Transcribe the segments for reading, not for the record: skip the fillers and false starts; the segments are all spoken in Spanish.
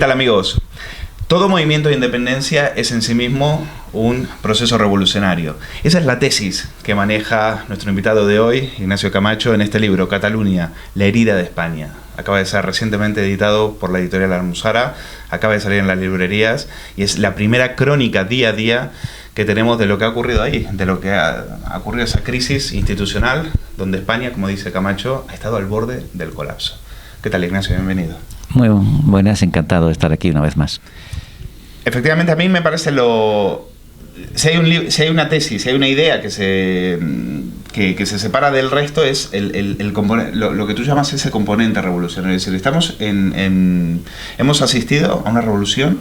¿Qué tal, amigos? Todo movimiento de independencia es en sí mismo un proceso revolucionario. Esa es la tesis que maneja nuestro invitado de hoy, Ignacio Camacho, en este libro, Cataluña, la herida de España. Acaba de ser recientemente editado por la editorial Almuzara, acaba de salir en las librerías y es la primera crónica día a día que tenemos de lo que ha ocurrido ahí, de lo que ha ocurrido esa crisis institucional donde España, como dice Camacho, ha estado al borde del colapso. ¿Qué tal, Ignacio? Bienvenido. Muy buenas, encantado de estar aquí una vez más. Efectivamente, a mí me parece si hay una tesis, si hay una idea que se separa del resto, es lo que tú llamas ese componente revolucionario. Es decir, hemos asistido a una revolución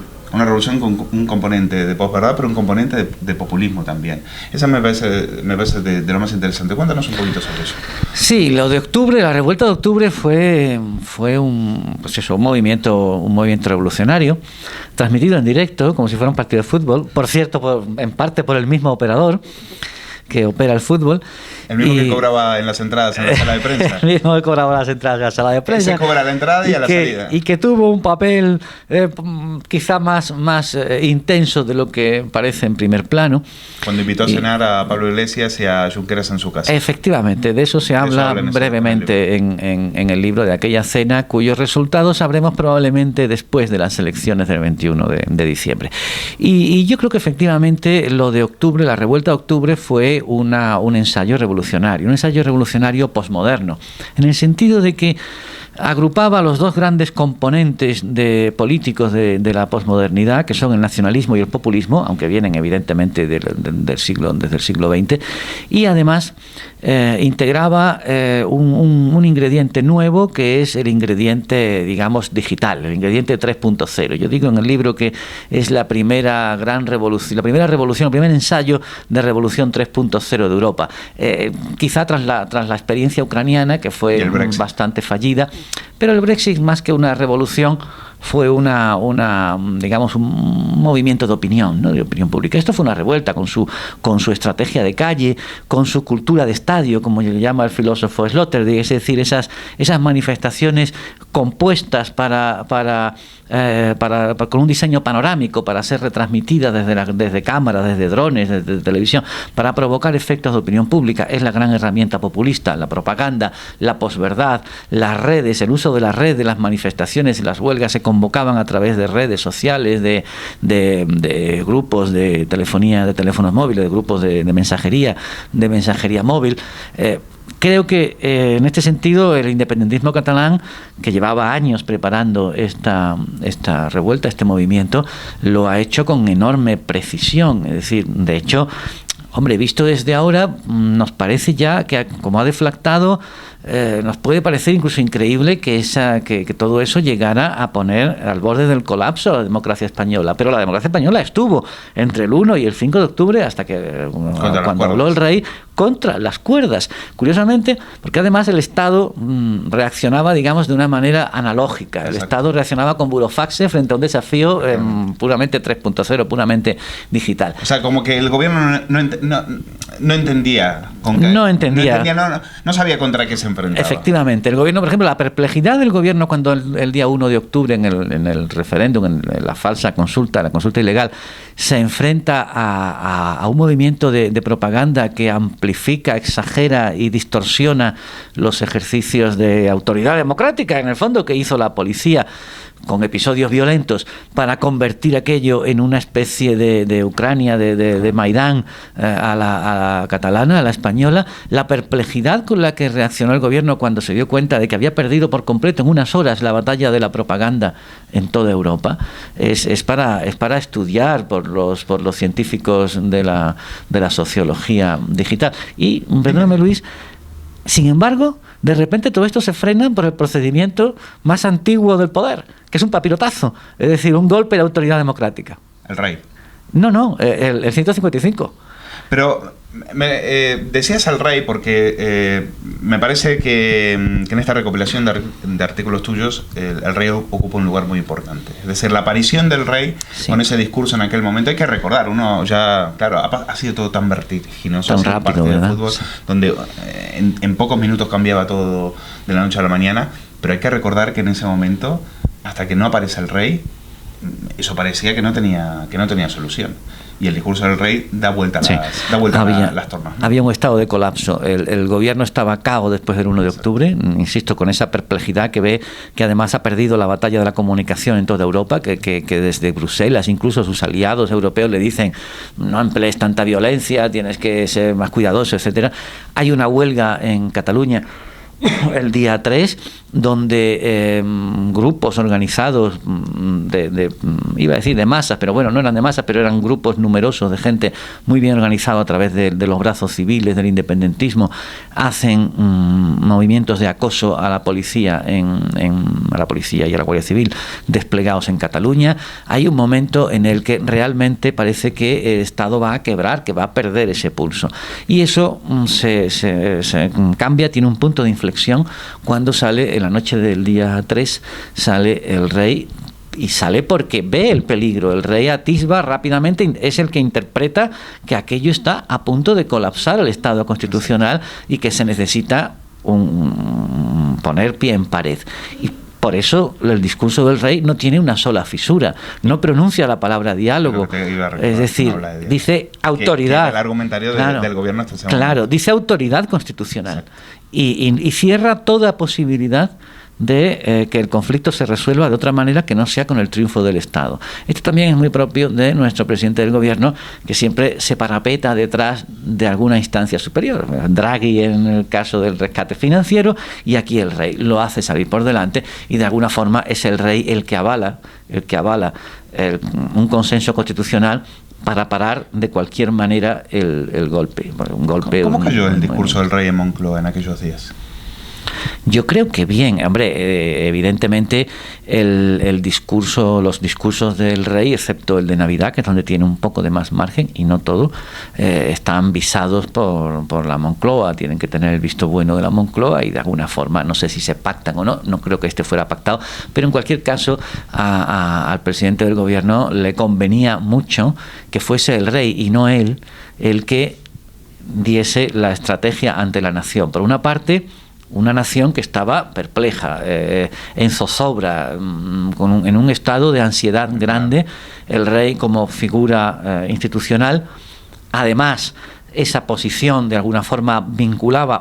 con un componente de posverdad, pero un componente de populismo también. Esa me parece de lo más interesante. Cuéntanos un poquito sobre eso. Sí, lo de octubre, la revuelta de octubre fue un movimiento revolucionario, transmitido en directo, como si fuera un partido de fútbol, por cierto, en parte por el mismo operador que opera el fútbol. El mismo que cobraba en las entradas en la sala de prensa. El mismo que cobraba las entradas en la sala de prensa. Se cobra la entrada y a la salida. Y que tuvo un papel quizá más intenso de lo que parece en primer plano. Cuando invitó a cenar a Pablo Iglesias y a Junqueras en su casa. Efectivamente, de eso se habla brevemente en el libro, de aquella cena cuyos resultados sabremos probablemente después de las elecciones del 21 de diciembre. Y yo creo que efectivamente lo de octubre, la revuelta de octubre, fue un ensayo revolucionario posmoderno, en el sentido de que agrupaba los dos grandes componentes políticos de la posmodernidad, que son el nacionalismo y el populismo, aunque vienen evidentemente desde el siglo XX, y además integraba un ingrediente nuevo, que es el ingrediente, digamos, digital, el ingrediente 3.0. Yo digo en el libro que es la primera gran revolución, el primer ensayo de revolución 3.0 de Europa. Quizá tras la experiencia ucraniana, que fue bastante fallida, pero el Brexit, más que una revolución, fue digamos, un movimiento de opinión, ¿no? De opinión pública. Esto fue una revuelta con su estrategia de calle, con su cultura de estadio, como le llama el filósofo Sloterdijk, es decir, esas manifestaciones compuestas con un diseño panorámico para ser retransmitidas desde cámaras, desde drones, desde televisión, para provocar efectos de opinión pública. Es la gran herramienta populista, la propaganda, la posverdad, las redes, el uso de las redes, las manifestaciones y las huelgas se convocaban a través de redes sociales, de grupos de telefonía, de teléfonos móviles, de grupos de mensajería móvil. Creo que en este sentido el independentismo catalán, que llevaba años preparando esta revuelta, este movimiento, lo ha hecho con enorme precisión. Es decir, de hecho, hombre, visto desde ahora, nos parece ya que, como ha deflactado, nos puede parecer incluso increíble que todo eso llegara a poner al borde del colapso a la democracia española. Pero la democracia española estuvo entre el 1 y el 5 de octubre, hasta que cuando habló el rey, contra las cuerdas. Curiosamente, porque además el Estado reaccionaba, digamos, de una manera analógica. El Estado reaccionaba con burofaxe frente a un desafío puramente 3.0, puramente digital. O sea, como que el gobierno no entendía. No sabía contra qué se enfrentaba. Efectivamente. El gobierno, por ejemplo, la perplejidad del gobierno cuando el día 1 de octubre en el referéndum, en la falsa consulta, la consulta ilegal, se enfrenta a un movimiento de propaganda que amplifica, exagera y distorsiona los ejercicios de autoridad democrática, en el fondo, que hizo la policía con episodios violentos para convertir aquello en una especie de Ucrania, de Maidán a la catalana, a la española. La perplejidad con la que reaccionó el gobierno cuando se dio cuenta de que había perdido por completo en unas horas la batalla de la propaganda en toda Europa es para estudiar por los científicos de la sociología digital. Y, perdóname, Luis, sin embargo, de repente todo esto se frena por el procedimiento más antiguo del poder, que es un papirotazo, es decir, un golpe de autoridad democrática. El rey. No, el 155. Pero decías al rey porque me parece que en esta recopilación de artículos tuyos el rey ocupa un lugar muy importante. Es decir, la aparición del rey, sí, con ese discurso en aquel momento, hay que recordar, uno ya, claro, ha sido todo tan vertiginoso, tan rápido, de ¿verdad? Fútbol, sí, donde en pocos minutos cambiaba todo de la noche a la mañana, pero hay que recordar que en ese momento, hasta que no aparece el rey, eso parecía que no tenía solución. Y el discurso del rey da vuelta sí. las tornas, ¿no? Había un estado de colapso. El gobierno estaba a cao después del 1 de octubre, insisto, con esa perplejidad que ve que además ha perdido la batalla de la comunicación en toda Europa, que desde Bruselas, incluso sus aliados europeos le dicen: no emplees tanta violencia, tienes que ser más cuidadoso, etcétera. Hay una huelga en Cataluña el día 3, donde grupos organizados iba a decir de masas, pero bueno, no eran de masas, pero eran grupos numerosos de gente muy bien organizado a través de los brazos civiles del independentismo, hacen movimientos de acoso a la policía a la policía y a la Guardia Civil desplegados en Cataluña. Hay un momento en el que realmente parece que el Estado va a quebrar, que va a perder ese pulso, y eso se cambia, tiene un punto de inflexión cuando sale en la noche del día 3, sale el rey, y sale porque ve el peligro. El rey atisba rápidamente, es el que interpreta que aquello está a punto de colapsar el Estado constitucional y que se necesita poner pie en pared. Y por eso el discurso del rey no tiene una sola fisura, no pronuncia la palabra diálogo, es decir, dice autoridad. Que el argumentario del gobierno está claro, dice autoridad constitucional, y cierra toda posibilidad de que el conflicto se resuelva de otra manera que no sea con el triunfo del Estado. Esto también es muy propio de nuestro presidente del gobierno, que siempre se parapeta detrás de alguna instancia superior. Draghi en el caso del rescate financiero, y aquí el rey lo hace salir por delante, y de alguna forma es el rey el que avala un consenso constitucional para parar de cualquier manera el golpe. ¿Cómo cayó el discurso del rey en Moncloa en aquellos días? Yo creo que bien, hombre, evidentemente los discursos del rey, excepto el de Navidad, que es donde tiene un poco de más margen, y no todo, están visados por la Moncloa, tienen que tener el visto bueno de la Moncloa, y de alguna forma, no sé si se pactan o no creo que este fuera pactado, pero en cualquier caso al presidente del gobierno le convenía mucho que fuese el rey y no él el que diese la estrategia ante la nación. Por una parte, una nación que estaba perpleja, en zozobra, en un estado de ansiedad grande, el rey como figura institucional. Además, esa posición de alguna forma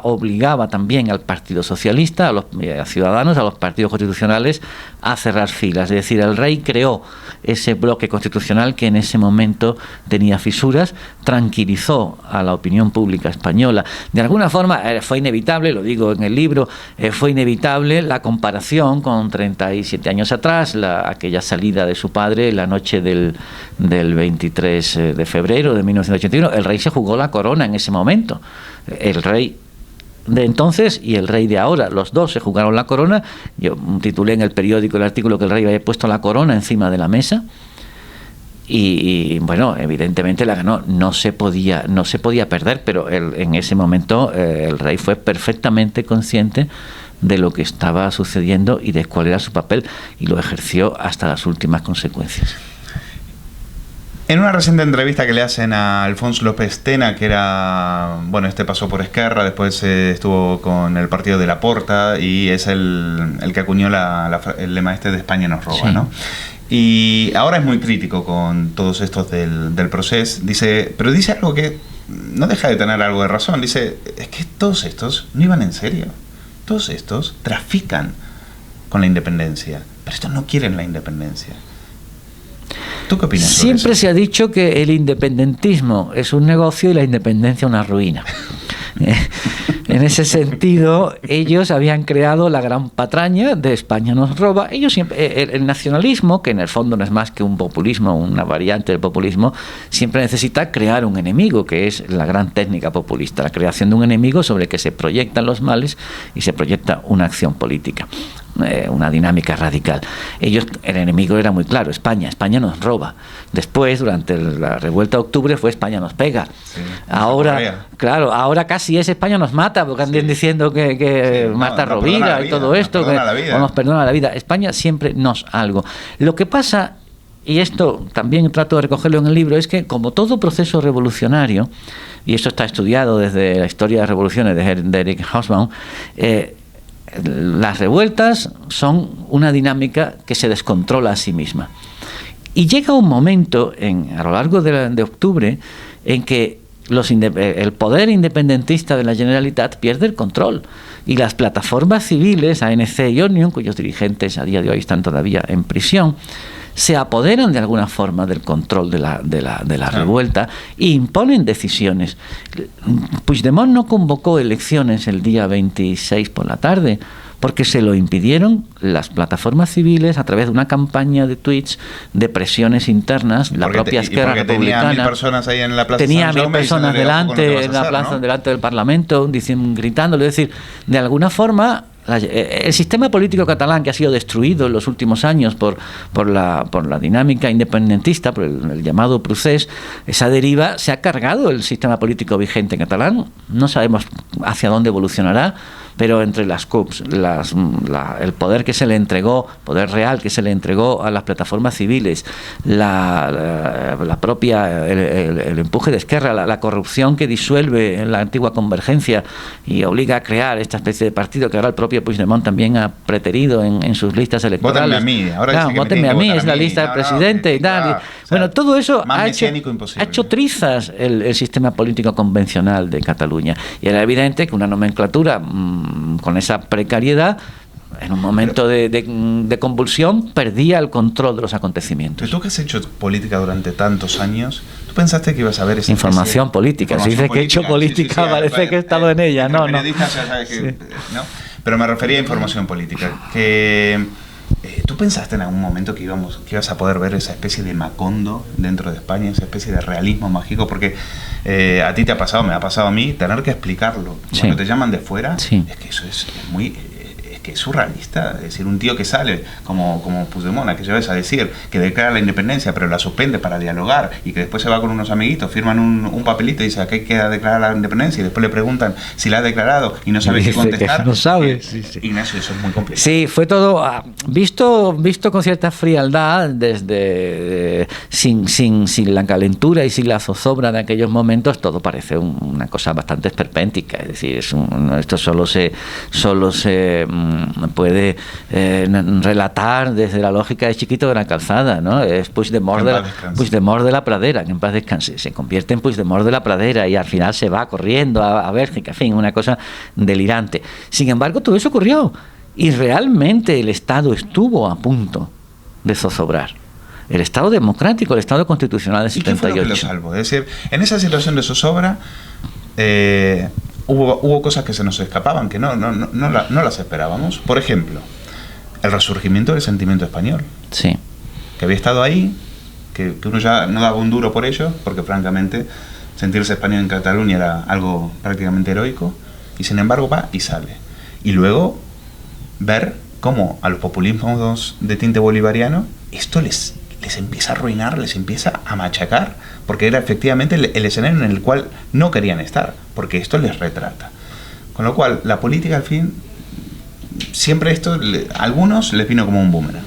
obligaba también al Partido Socialista, a los ciudadanos, a los partidos constitucionales, a cerrar filas. Es decir, el rey creó ese bloque constitucional que en ese momento tenía fisuras, tranquilizó a la opinión pública española. De alguna forma fue inevitable, lo digo en el libro, fue inevitable la comparación con 37 años atrás, aquella salida de su padre la noche del 23 de febrero de 1981. El rey se jugó la corona en ese momento. El rey de entonces y el rey de ahora, los dos se jugaron la corona. Yo titulé en el periódico el artículo que el rey había puesto la corona encima de la mesa, y bueno, evidentemente la ganó. No se podía perder, pero en ese momento el rey fue perfectamente consciente de lo que estaba sucediendo y de cuál era su papel, y lo ejerció hasta las últimas consecuencias. En una reciente entrevista que le hacen a Alfonso López Tena, que era, bueno, pasó por Esquerra, después estuvo con el partido de Laporta, y es el que acuñó el lema de España nos roba, sí, ¿no? Y ahora es muy crítico con todos estos del proceso. Pero dice algo que no deja de tener algo de razón. Dice, es que todos estos no iban en serio. Todos estos trafican con la independencia, pero estos no quieren la independencia. ¿Tú qué opinas sobre Siempre eso? Se ha dicho que el independentismo es un negocio y la independencia una ruina. En ese sentido, ellos habían creado la gran patraña de España nos roba. Ellos siempre, el nacionalismo, que en el fondo no es más que un populismo, una variante del populismo, siempre necesita crear un enemigo, que es la gran técnica populista, la creación de un enemigo sobre el que se proyectan los males y se proyecta una acción política, una dinámica radical. El enemigo era muy claro: España nos roba. Después, durante la revuelta de octubre, fue España nos pega. Sí, ahora casi es España nos mata, porque andan diciendo que mata a Rovira y todo esto, o nos perdona la vida. España siempre nos algo. Lo que pasa, y esto también trato de recogerlo en el libro, es que como todo proceso revolucionario, y esto está estudiado desde la historia de revoluciones de Eric Hobsbawm, las revueltas son una dinámica que se descontrola a sí misma. Y llega un momento a lo largo de octubre en que el poder independentista de la Generalitat pierde el control y las plataformas civiles, ANC y Òmnium, cuyos dirigentes a día de hoy están todavía en prisión, se apoderan de alguna forma del control de la revuelta e imponen decisiones. Puigdemont no convocó elecciones el día 26 por la tarde porque se lo impidieron las plataformas civiles a través de una campaña de tweets, de presiones internas, la propia Esquerra Republicana. Tenía 1000 personas ahí en la plaza. Tenía 1000 personas delante, en la plaza, ¿no? Delante del Parlamento, gritándole. Es decir, de alguna forma, el sistema político catalán, que ha sido destruido en los últimos años por la dinámica independentista, por el llamado procés, esa deriva se ha cargado el sistema político vigente en catalán. No sabemos hacia dónde evolucionará, pero entre las CUPs, el poder que se le entregó, poder real que se le entregó a las plataformas civiles, la propia, el empuje de Esquerra, la corrupción que disuelve la antigua Convergencia y obliga a crear esta especie de partido que ahora el propio Puigdemont también ha preterido en sus listas electorales. Vótenme a mí, ahora vótenme a mí, es la lista del presidente y tal. Bueno, todo eso ha hecho trizas el sistema político convencional de Cataluña. Y era evidente que una nomenclatura con esa precariedad, en un momento de convulsión, perdía el control de los acontecimientos. Pero tú que has hecho política durante tantos años, ¿tú pensaste que ibas a ver esa información política? Si dices que he hecho política, sí, parece que he estado en ella. No. Pero me refería a información política. ¿Tú pensaste en algún momento que ibas a poder ver esa especie de Macondo dentro de España, esa especie de realismo mágico? Porque a ti te ha pasado, me ha pasado a mí, tener que explicarlo. Cuando te llaman de fuera, es que eso es muy... que es surrealista, es decir, un tío que sale como Puigdemont, que lleves a decir que declara la independencia pero la suspende para dialogar y que después se va con unos amiguitos, firman un papelito y dice que hay que declarar la independencia y después le preguntan si la ha declarado y no sabe qué contestar. No sabe. Ignacio, eso es muy complicado. Sí, fue todo visto con cierta frialdad desde sin la calentura y sin la zozobra de aquellos momentos. Todo parece una cosa bastante esperpéntica, es decir, esto solo se puede relatar desde la lógica de Chiquito de la Calzada, ¿no? Es Puigdemont de la Pradera, que en paz descanse, se convierte en Puigdemont de la Pradera y al final se va corriendo a Bélgica, en fin, una cosa delirante. Sin embargo, todo eso ocurrió y realmente el Estado estuvo a punto de zozobrar. El Estado democrático, el Estado constitucional del 78. ¿Y qué fue lo que lo salvó? Es decir, en esa situación de zozobra hubo cosas que se nos escapaban, que no las esperábamos. Por ejemplo, el resurgimiento del sentimiento español. Sí. Que había estado ahí, que uno ya no daba un duro por ello, porque francamente sentirse español en Cataluña era algo prácticamente heroico, y sin embargo va y sale. Y luego ver cómo a los populismos de tinte bolivariano esto les empieza a arruinar, les empieza a machacar, porque era efectivamente el escenario en el cual no querían estar, porque esto les retrata. Con lo cual, la política, al fin, siempre a algunos les vino como un boomerang.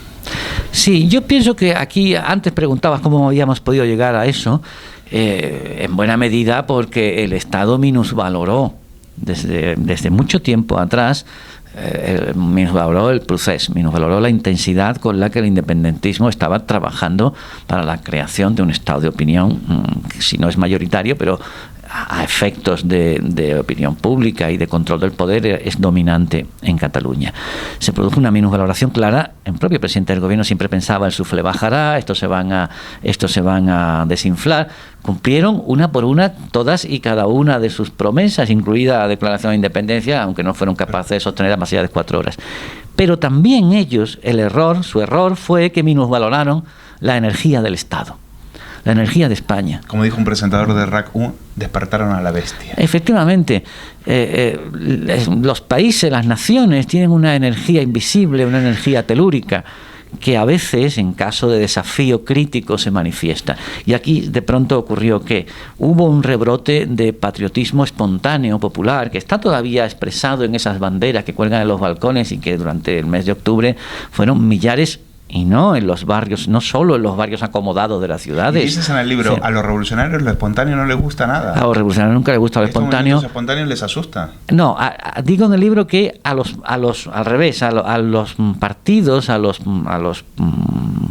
Sí, yo pienso que aquí, antes preguntabas cómo habíamos podido llegar a eso, en buena medida porque el Estado minusvaloró desde mucho tiempo atrás, minusvaloró el proceso, minusvaloró la intensidad con la que el independentismo estaba trabajando para la creación de un estado de opinión, si no es mayoritario, pero a efectos de opinión pública y de control del poder es dominante en Cataluña. Se produjo una minusvaloración clara. El propio presidente del gobierno siempre pensaba el suflé bajará, estos se van a desinflar. Cumplieron una por una todas y cada una de sus promesas, incluida la declaración de independencia, aunque no fueron capaces de sostenerla más allá de 4 horas. Pero también ellos, su error fue que minusvaloraron la energía del Estado, la energía de España. Como dijo un presentador de RAC 1, despertaron a la bestia. Efectivamente, los países, las naciones tienen una energía invisible, una energía telúrica, que a veces, en caso de desafío crítico, se manifiesta. Y aquí de pronto ocurrió que hubo un rebrote de patriotismo espontáneo, popular, que está todavía expresado en esas banderas que cuelgan en los balcones y que durante el mes de octubre fueron millares y no en los barrios, no solo en los barrios acomodados de las ciudades. Y dices en el libro, a los revolucionarios lo espontáneo no les gusta nada. A los revolucionarios nunca les gusta lo espontáneo. Los espontáneos les asusta. No, digo en el libro que al revés, a los partidos, a los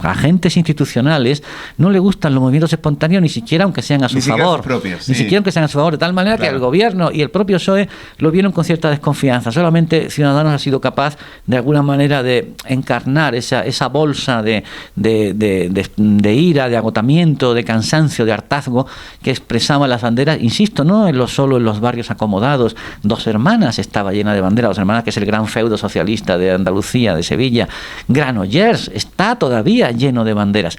agentes institucionales no les gustan los movimientos espontáneos, ni siquiera aunque sean a su favor. Ni siquiera aunque sean a su favor, de tal manera que el gobierno y el propio PSOE lo vieron con cierta desconfianza. Solamente Ciudadanos ha sido capaz de alguna manera de encarnar esa bolsa de ira, de agotamiento, de cansancio, de hartazgo que expresaban las banderas, insisto, no solo en los barrios acomodados. Dos Hermanas estaba llena de banderas. Dos Hermanas, que es el gran feudo socialista de Andalucía, de Sevilla. Granollers está todavía lleno de banderas.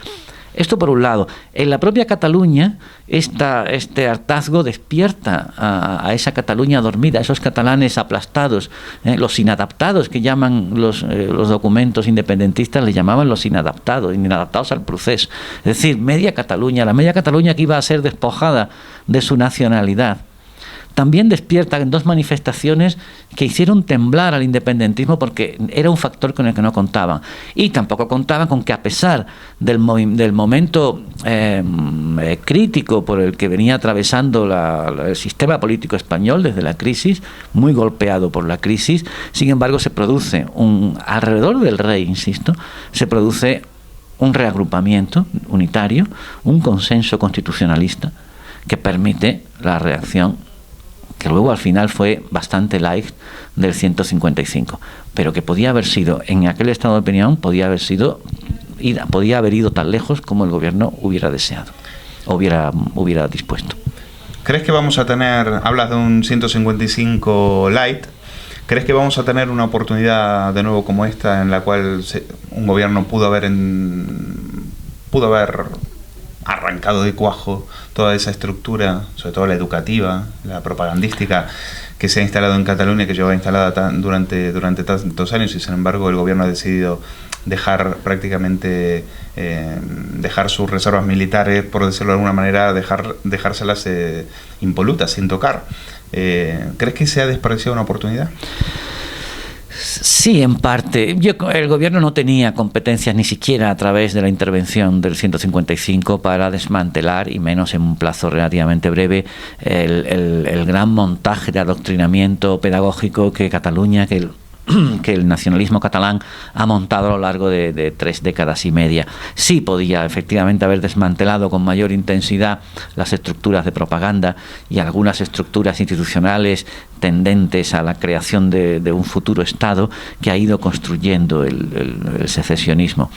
Esto por un lado. En la propia Cataluña, este hartazgo despierta a esa Cataluña dormida, a esos catalanes aplastados, los inadaptados, que llaman los documentos independentistas, le llamaban los inadaptados al procés. Es decir, media Cataluña, la media Cataluña que iba a ser despojada de su nacionalidad. También despierta en dos manifestaciones que hicieron temblar al independentismo, porque era un factor con el que no contaban. Y tampoco contaban con que, a pesar del momento crítico por el que venía atravesando el sistema político español desde la crisis, muy golpeado por la crisis, sin embargo se produce alrededor del rey, insisto, se produce un reagrupamiento unitario, un consenso constitucionalista que permite la reacción, que luego al final fue bastante light, del 155, pero que podía haber sido, en aquel estado de opinión, podía haber ido tan lejos como el gobierno hubiera deseado, hubiera dispuesto. ¿Crees que vamos a tener, hablas de un 155 light, crees que vamos a tener una oportunidad de nuevo como esta, en la cual un gobierno pudo haber arrancado de cuajo toda esa estructura, sobre todo la educativa, la propagandística, que se ha instalado en Cataluña, que lleva instalada durante tantos años, y sin embargo el gobierno ha decidido dejar prácticamente dejar sus reservas militares, por decirlo de alguna manera, dejárselas impolutas, sin tocar? ¿Crees que se ha desperdiciado una oportunidad? Sí, en parte. El gobierno no tenía competencias, ni siquiera a través de la intervención del 155, para desmantelar, y menos en un plazo relativamente breve, el gran montaje de adoctrinamiento pedagógico que Cataluña, que el nacionalismo catalán ha montado a lo largo de 3 décadas y media. Sí podía efectivamente haber desmantelado con mayor intensidad las estructuras de propaganda y algunas estructuras institucionales tendentes a la creación de un futuro Estado que ha ido construyendo el secesionismo.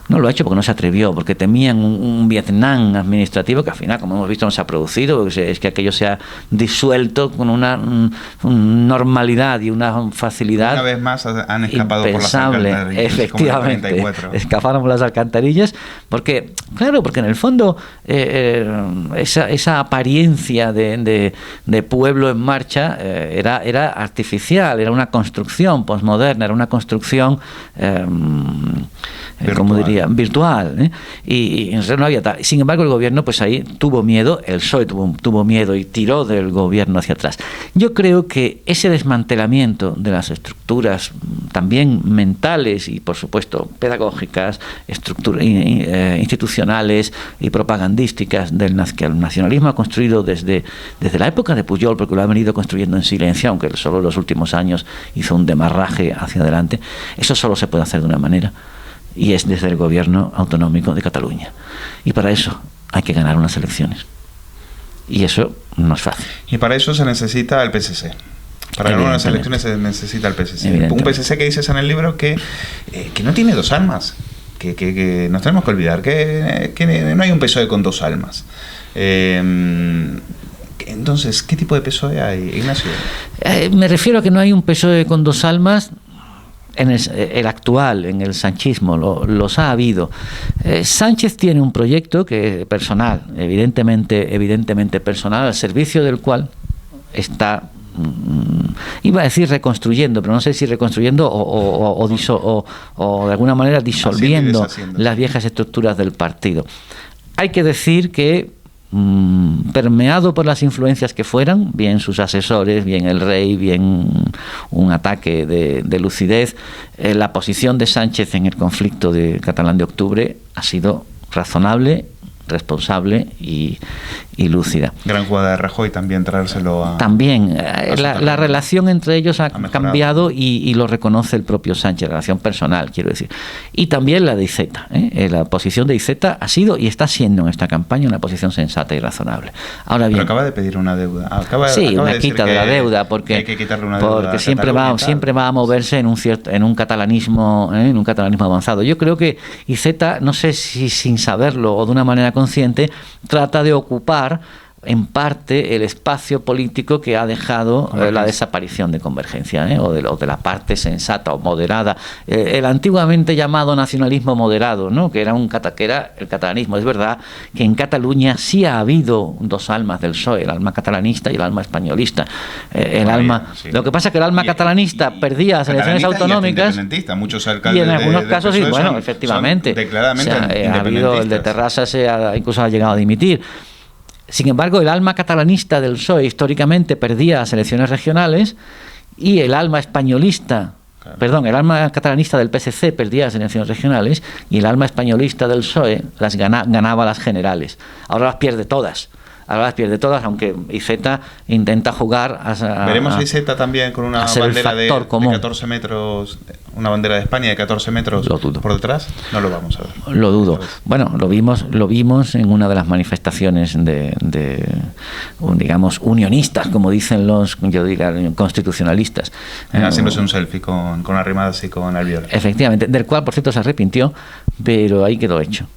No lo ha hecho porque no se atrevió, porque temían un Vietnam administrativo que al final, como hemos visto, no se ha producido, porque es que aquello se ha disuelto con una normalidad y una facilidad. Una vez más han escapado por las alcantarillas. Efectivamente, escaparon por las alcantarillas, porque en el fondo esa apariencia de pueblo en marcha era artificial, era una construcción posmoderna, era una construcción virtual, y en realidad no había tal. Sin embargo, el gobierno pues ahí tuvo miedo, el PSOE tuvo miedo y tiró del gobierno hacia atrás. Yo creo que ese desmantelamiento de las estructuras también mentales y por supuesto pedagógicas, institucionales y propagandísticas que el nacionalismo ha construido desde la época de Pujol, porque lo ha venido construyendo en silencio, aunque solo en los últimos años hizo un demarraje hacia adelante, eso solo se puede hacer de una manera, y es desde el gobierno autonómico de Cataluña. Y para eso hay que ganar unas elecciones. Y eso no es fácil. Y para eso se necesita el PSC. Para ganar unas elecciones se necesita el PSC. Un PSC que dices en el libro que no tiene dos almas. Que nos tenemos que olvidar. Que no hay un PSOE con dos almas. Entonces, ¿qué tipo de PSOE hay, Ignacio? Me refiero a que no hay un PSOE con dos almas. En el actual, en el sanchismo, los ha habido. Sánchez tiene un proyecto que personal, evidentemente personal, al servicio del cual está, iba a decir reconstruyendo, pero no sé si reconstruyendo o de alguna manera disolviendo las viejas estructuras del partido. Hay que decir que permeado por las influencias que fueran, bien sus asesores, bien el rey, bien un ataque de lucidez, la posición de Sánchez en el conflicto de Catalán de Octubre ha sido razonable, responsable y lúcida. Gran jugada de Rajoy también traérselo a... También, la relación entre ellos ha cambiado y lo reconoce el propio Sánchez, relación personal, quiero decir. Y también la de Iceta. La posición de Iceta ha sido y está siendo en esta campaña una posición sensata y razonable. Ahora bien, pero acaba de pedir una deuda. Una quita de la deuda, porque hay que quitarle una deuda porque siempre va a moverse en un catalanismo avanzado. Yo creo que Iceta, no sé si sin saberlo o de una manera consciente, trata de ocupar en parte el espacio político que ha dejado la desaparición de Convergencia, o de la parte sensata o moderada, el antiguamente llamado nacionalismo moderado, ¿no? que era el catalanismo. Es verdad que en Cataluña sí ha habido dos almas del PSOE, el alma catalanista y el alma españolista. Lo que pasa es que el alma catalanista perdía las elecciones autonómicas muchos alcaldes y en algunos de casos PSOE bueno, efectivamente, declaradamente ha habido el de Terrassa, incluso ha llegado a dimitir. Sin embargo, el alma catalanista del PSOE históricamente perdía las elecciones regionales y el alma españolista, el alma catalanista del PSC perdía las elecciones regionales y el alma españolista del PSOE ganaba las generales. Ahora las pierde todas. Aunque Iceta intenta jugar veremos a Iceta también con una bandera de 14 metros, una bandera de España de 14 metros por detrás. No lo vamos a ver. Lo dudo. Bueno, lo vimos en una de las manifestaciones digamos, unionistas, como dicen los, constitucionalistas. Haciéndose un selfie con Arrimadas y con Albiol. Efectivamente, del cual, por cierto, se arrepintió, pero ahí quedó hecho.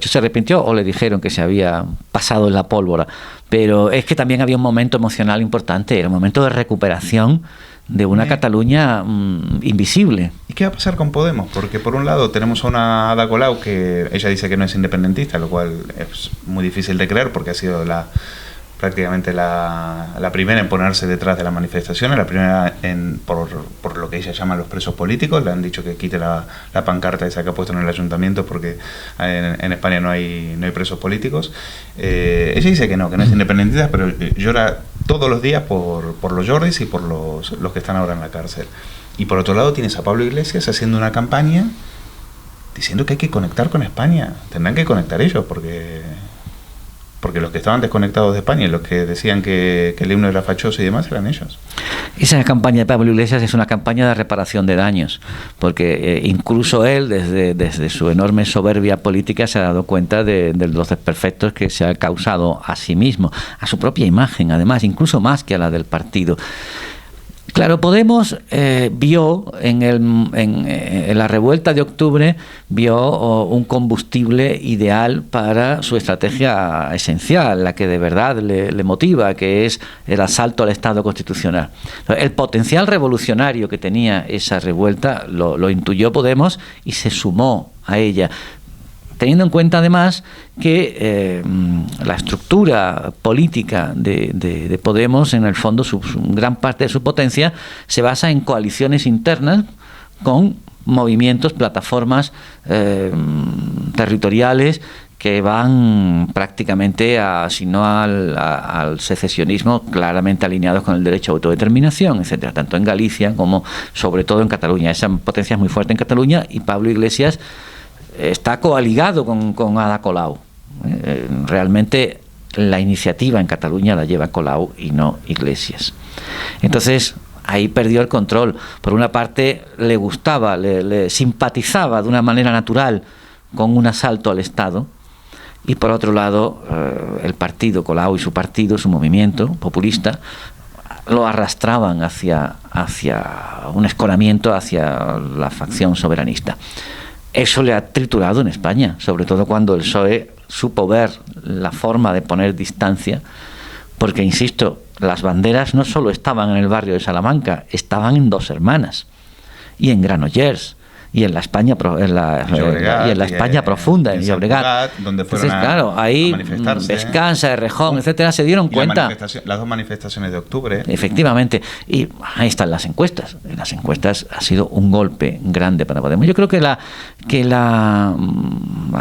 Se arrepintió o le dijeron que se había pasado en la pólvora, pero es que también había un momento emocional importante, era un momento de recuperación de una Cataluña invisible. ¿Y qué va a pasar con Podemos? Porque por un lado tenemos a una Ada Colau que ella dice que no es independentista, lo cual es muy difícil de creer porque ha sido prácticamente la primera en ponerse detrás de las manifestaciones, la primera por lo que ella llama los presos políticos. Le han dicho que quite la pancarta esa que ha puesto en el ayuntamiento porque en España no hay presos políticos. Ella dice que no es independentista, pero llora todos los días por los Jordis y por los que están ahora en la cárcel. Y por otro lado tienes a Pablo Iglesias haciendo una campaña diciendo que hay que conectar con España. Tendrán que conectar ellos porque los que estaban desconectados de España y los que decían que el himno era fachoso y demás eran ellos. Esa campaña de Pablo Iglesias es una campaña de reparación de daños, porque incluso él, desde su enorme soberbia política, se ha dado cuenta de los desperfectos que se ha causado a sí mismo, a su propia imagen, además, incluso más que a la del partido. Claro, Podemos vio en la revuelta de octubre un combustible ideal para su estrategia esencial, la que de verdad le motiva, que es el asalto al Estado constitucional. El potencial revolucionario que tenía esa revuelta lo intuyó Podemos y se sumó a ella, teniendo en cuenta además que la estructura política de Podemos, en el fondo, gran parte de su potencia se basa en coaliciones internas con movimientos, plataformas territoriales que van prácticamente si no al secesionismo, claramente alineados con el derecho a autodeterminación, etcétera, tanto en Galicia como sobre todo en Cataluña. Esa potencia es muy fuerte en Cataluña y Pablo Iglesias está coaligado con Ada Colau. Realmente la iniciativa en Cataluña la lleva Colau y no Iglesias. Entonces ahí perdió el control. Por una parte le gustaba, le simpatizaba de una manera natural con un asalto al Estado, y por otro lado el partido, Colau y su partido, su movimiento populista, lo arrastraban hacia un escoramiento hacia la facción soberanista. Eso le ha triturado en España, sobre todo cuando el PSOE supo ver la forma de poner distancia, porque, insisto, las banderas no solo estaban en el barrio de Salamanca, estaban en Dos Hermanas y en Granollers y en la España profunda, en Llobregat, donde fueron ahí Descansa, Errejón, etcétera, se dieron cuenta. Las dos manifestaciones de octubre. Efectivamente, y ahí están las encuestas. En las encuestas ha sido un golpe grande para Podemos. Yo creo que la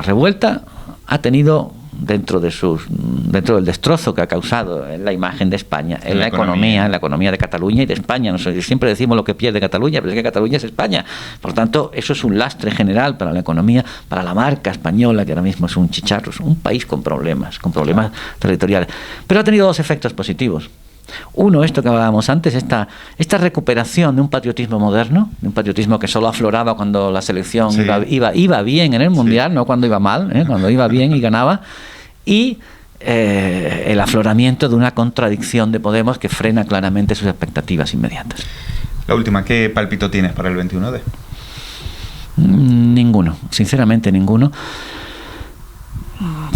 revuelta ha tenido dentro del destrozo que ha causado en la imagen de España, en la economía de Cataluña y de España. Nosotros siempre decimos lo que pierde Cataluña, pero es que Cataluña es España. Por tanto, eso es un lastre general para la economía, para la marca española, que ahora mismo es un chicharro, es un país con problemas territoriales. Pero ha tenido dos efectos positivos. Uno, esto que hablábamos antes, esta recuperación de un patriotismo moderno, de un patriotismo que solo afloraba cuando la selección iba bien en el Mundial, no cuando iba mal, cuando iba bien y ganaba, y el afloramiento de una contradicción de Podemos que frena claramente sus expectativas inmediatas. La última, ¿qué pálpito tienes para el 21D? Ninguno, sinceramente ninguno.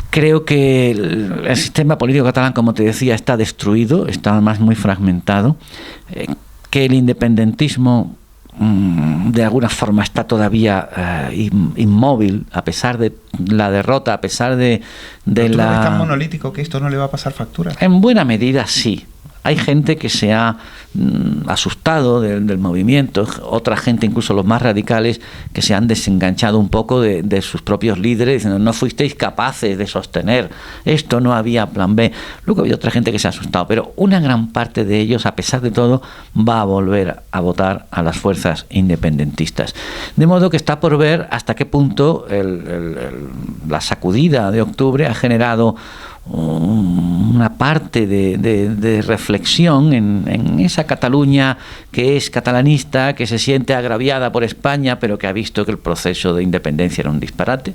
Creo que el sistema político catalán, como te decía, está destruido, está además muy fragmentado, que el independentismo de alguna forma está todavía inmóvil, a pesar de la derrota, a pesar de ¿Tú lo ves tan monolítico que esto no le va a pasar factura? En buena medida sí. Hay gente que se ha asustado del movimiento, otra gente, incluso los más radicales, que se han desenganchado un poco de sus propios líderes, diciendo no fuisteis capaces de sostener esto, no había plan B. Luego hay otra gente que se ha asustado, pero una gran parte de ellos, a pesar de todo, va a volver a votar a las fuerzas independentistas. De modo que está por ver hasta qué punto la sacudida de octubre ha generado una parte de reflexión en esa Cataluña que es catalanista, que se siente agraviada por España, pero que ha visto que el proceso de independencia era un disparate,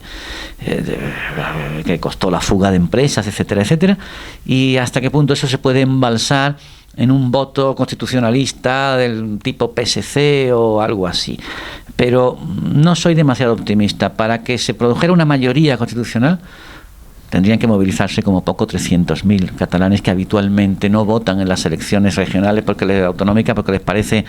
que costó la fuga de empresas, etcétera, etcétera, y hasta qué punto eso se puede embalsar en un voto constitucionalista del tipo PSC o algo así. Pero no soy demasiado optimista. Para que se produjera una mayoría constitucional tendrían que movilizarse como poco 300.000 catalanes que habitualmente no votan en las elecciones regionales autonómicas porque les parece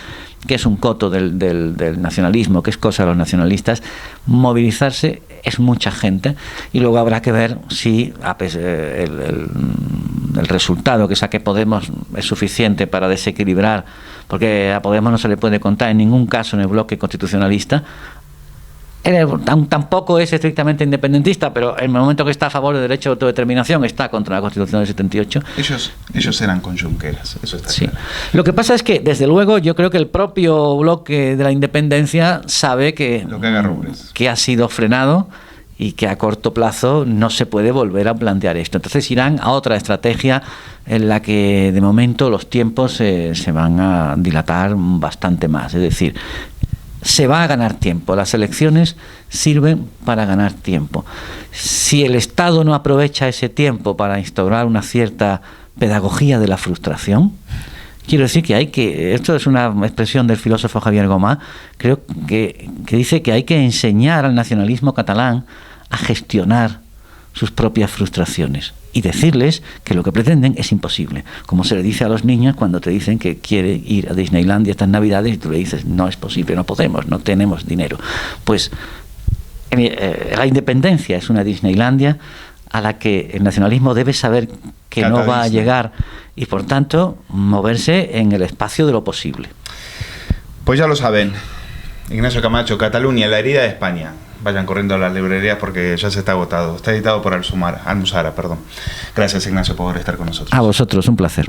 que es un coto del nacionalismo, que es cosa de los nacionalistas. Movilizarse es mucha gente y luego habrá que ver si el resultado que saque Podemos es suficiente para desequilibrar, porque a Podemos no se le puede contar en ningún caso en el bloque constitucionalista. Tampoco es estrictamente independentista, pero en el momento que está a favor del derecho de autodeterminación está contra la Constitución del 78. Ellos eran con Junqueras, eso está claro. Lo que pasa es que, desde luego, yo creo que el propio bloque de la independencia sabe que ha sido frenado y que a corto plazo no se puede volver a plantear esto. Entonces irán a otra estrategia en la que de momento los tiempos se van a dilatar bastante más. Es decir, se va a ganar tiempo. Las elecciones sirven para ganar tiempo. Si el Estado no aprovecha ese tiempo para instaurar una cierta pedagogía de la frustración, quiero decir que esto es una expresión del filósofo Javier Gomá, creo que dice que hay que enseñar al nacionalismo catalán a gestionar sus propias frustraciones y decirles que lo que pretenden es imposible, como se le dice a los niños cuando te dicen que quiere ir a Disneylandia estas Navidades y tú le dices no es posible, no podemos, no tenemos dinero. Pues la independencia es una Disneylandia a la que el nacionalismo debe saber que no va a llegar y por tanto moverse en el espacio de lo posible. Pues ya lo saben, Ignacio Camacho, Cataluña, la herida de España. Vayan corriendo a las librerías porque ya se está agotado. Está editado por Almuzara. Gracias, Ignacio, por estar con nosotros. A vosotros, un placer.